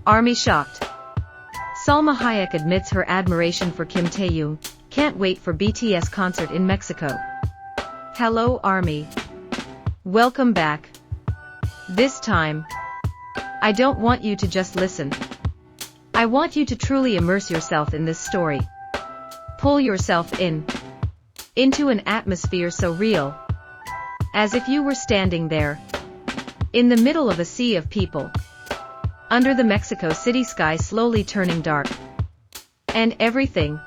ARMY shocked. Salma Hayek admits her admiration for Kim Taehyung, can't wait for BTS concert in Mexico. Hello ARMY. Welcome back. This time, I don't want you to just listen. I want you to truly immerse yourself in this story. Pull yourself into an atmosphere so real, as if you were standing there, in the middle of a sea of people, under the Mexico City sky slowly turning dark. And everything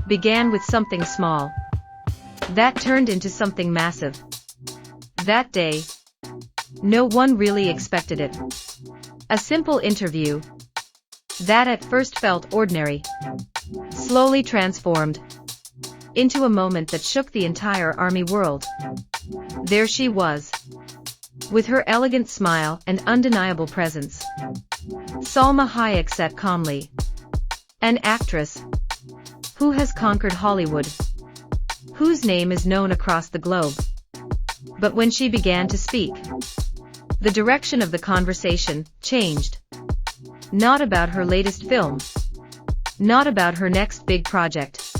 began with something small, that turned into something massive. That day, no one really expected it. A simple interview, that at first felt ordinary, slowly transformed into a moment that shook the entire ARMY world. There she was, with her elegant smile and undeniable presence. Salma Hayek sat calmly. An actress who has conquered Hollywood, whose name is known across the globe. But when she began to speak, the direction of the conversation changed. Not about her latest film, not about her next big project,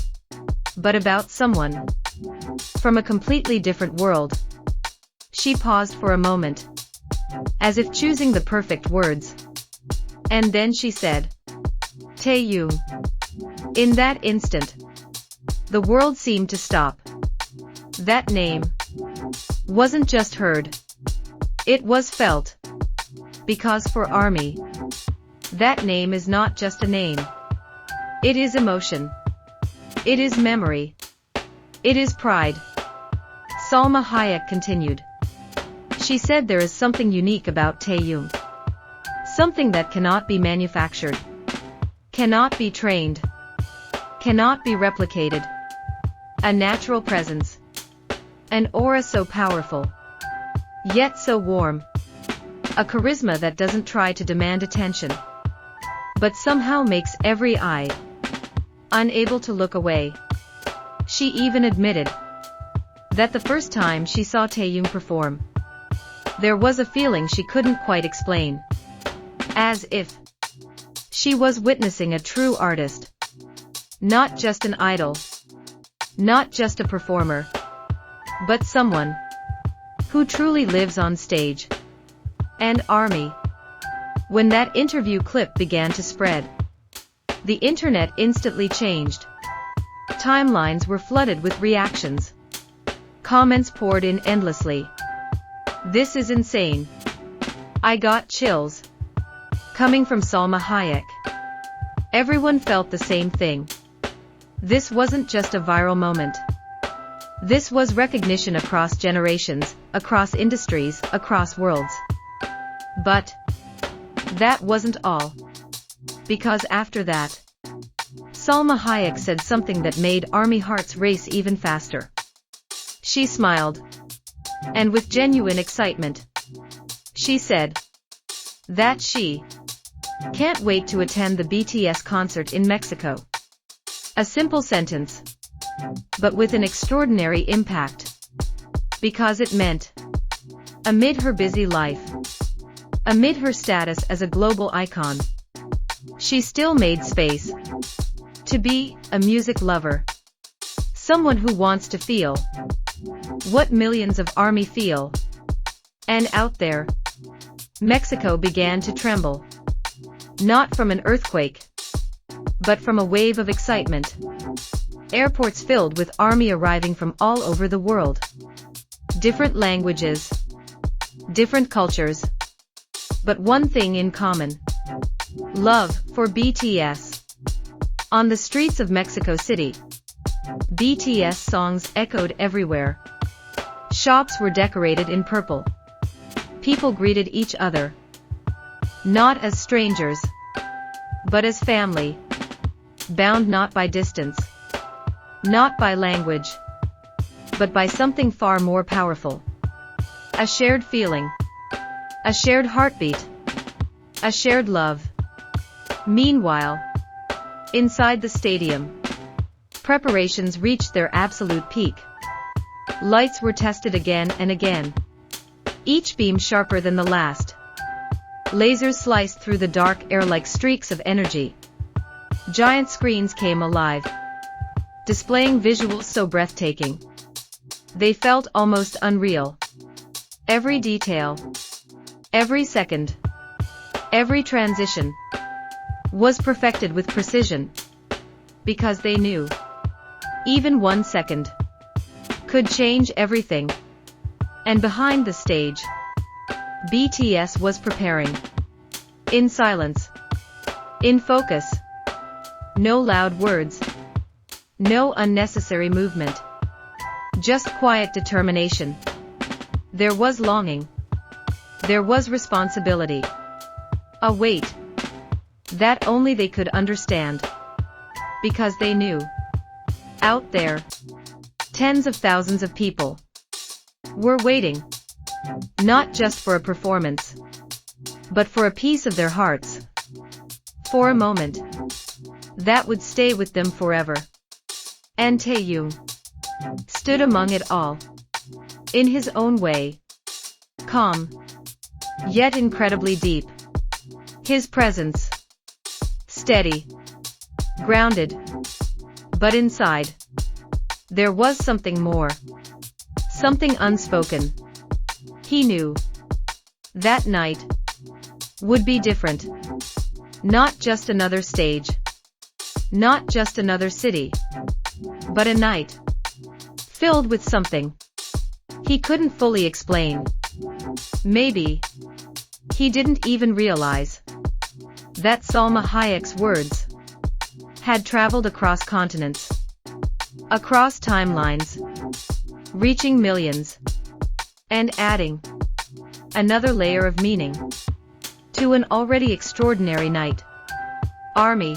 but about someone from a completely different world. She paused for a moment, as if choosing the perfect words. And then she said, Taehyung. In that instant, the world seemed to stop. That name wasn't just heard, it was felt. Because for ARMY, that name is not just a name. It is emotion. It is memory. It is pride. Salma Hayek continued. She said there is something unique about Taehyung. Something that cannot be manufactured, cannot be trained, cannot be replicated. A natural presence. An aura so powerful, yet so warm. A charisma that doesn't try to demand attention, but somehow makes every eye unable to look away. She even admitted that the first time she saw Taehyung perform, there was a feeling she couldn't quite explain. As if she was witnessing a true artist. Not just an idol. Not just a performer. But someone who truly lives on stage. And ARMY. When that interview clip began to spread, the internet instantly changed. Timelines were flooded with reactions. Comments poured in endlessly. This is insane. I got chills. Coming from Salma Hayek. Everyone felt the same thing. This wasn't just a viral moment. This was recognition across generations, across industries, across worlds. But that wasn't all. Because after that, Salma Hayek said something that made ARMY hearts race even faster. She smiled. And with genuine excitement, she said that she can't wait to attend the BTS concert in Mexico. A simple sentence, but with an extraordinary impact. Because it meant, amid her busy life, amid her status as a global icon, she still made space to be a music lover. Someone who wants to feel what millions of ARMY feel. And out there, Mexico began to tremble. Not from an earthquake, but from a wave of excitement. Airports filled with ARMY arriving from all over the world. Different languages, different cultures, but one thing in common. Love for BTS. On the streets of Mexico City, BTS songs echoed everywhere. Shops were decorated in purple. People greeted each other. Not as strangers, but as family. Bound not by distance, not by language, but by something far more powerful. A shared feeling. A shared heartbeat. A shared love. Meanwhile, inside the stadium, Preparations reached their absolute peak. Lights were tested again and again, each beam sharper than the last. Lasers sliced through the dark air like streaks of energy. Giant screens came alive, displaying visuals so breathtaking they felt almost unreal. Every detail, every second, every transition was perfected with precision, because they knew even 1 second could change everything. And behind the stage, BTS was preparing. In silence, in focus. No loud words, no unnecessary movement, just quiet determination. There was longing, there was responsibility, a weight that only they could understand, because they knew out there, tens of thousands of people were waiting, not just for a performance, but for a piece of their hearts, for a moment that would stay with them forever. And Taehyung stood among it all, in his own way, calm, yet incredibly deep. His presence, steady, grounded, but inside, there was something more, something unspoken. He knew that night would be different. Not just another stage, not just another city, but a night filled with something he couldn't fully explain. Maybe he didn't even realize that Salma Hayek's words had traveled across continents, across timelines, reaching millions, and adding another layer of meaning to an already extraordinary night. ARMY.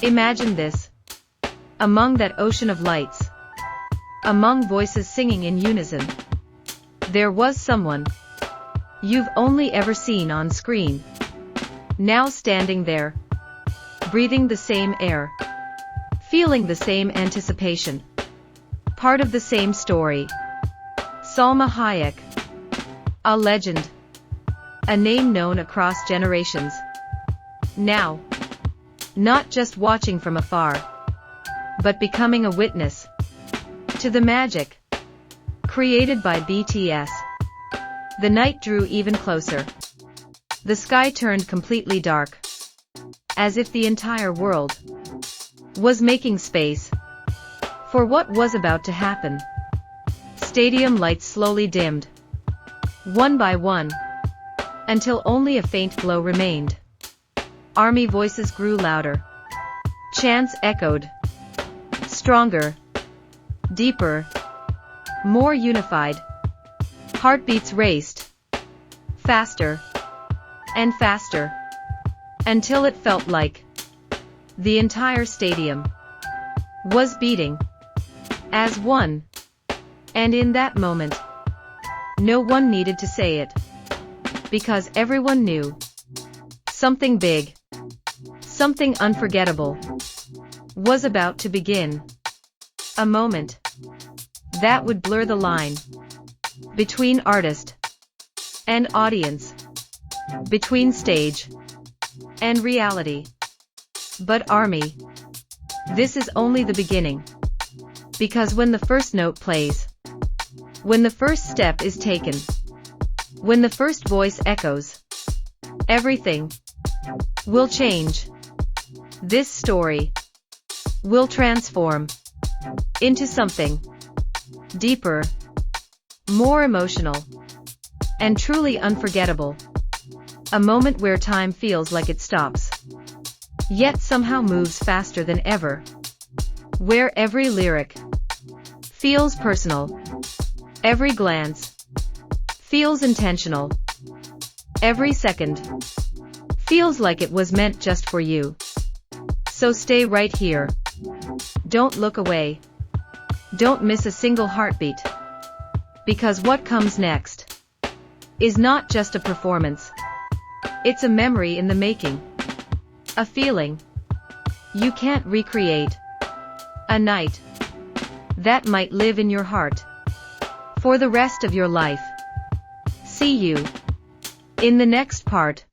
Imagine this. Among that ocean of lights, among voices singing in unison, there was someone you've only ever seen on screen, now standing there, breathing the same air, feeling the same anticipation, part of the same story. Salma Hayek, a legend, a name known across generations. Now, not just watching from afar, but becoming a witness to the magic created by BTS. The night drew even closer. The sky turned completely dark, as if the entire world was making space for what was about to happen. Stadium lights slowly dimmed, one by one, until only a faint glow remained. ARMY voices grew louder. Chants echoed. Stronger, deeper, more unified. Heartbeats raced. Faster and faster, until it felt like the entire stadium was beating as one. And in that moment, no one needed to say it, because everyone knew something big, something unforgettable was about to begin. A moment that would blur the line between artist and audience, between stage and reality. But ARMY, this is only the beginning. Because when the first note plays, when the first step is taken, when the first voice echoes, everything will change. This story will transform into something deeper, more emotional, and truly unforgettable. A moment where time feels like it stops, yet somehow moves faster than ever. Where every lyric feels personal, every glance feels intentional, every second feels like it was meant just for you. So stay right here. Don't look away. Don't miss a single heartbeat. Because what comes next is not just a performance. It's a memory in the making. A feeling you can't recreate. A night that might live in your heart for the rest of your life. See you in the next part.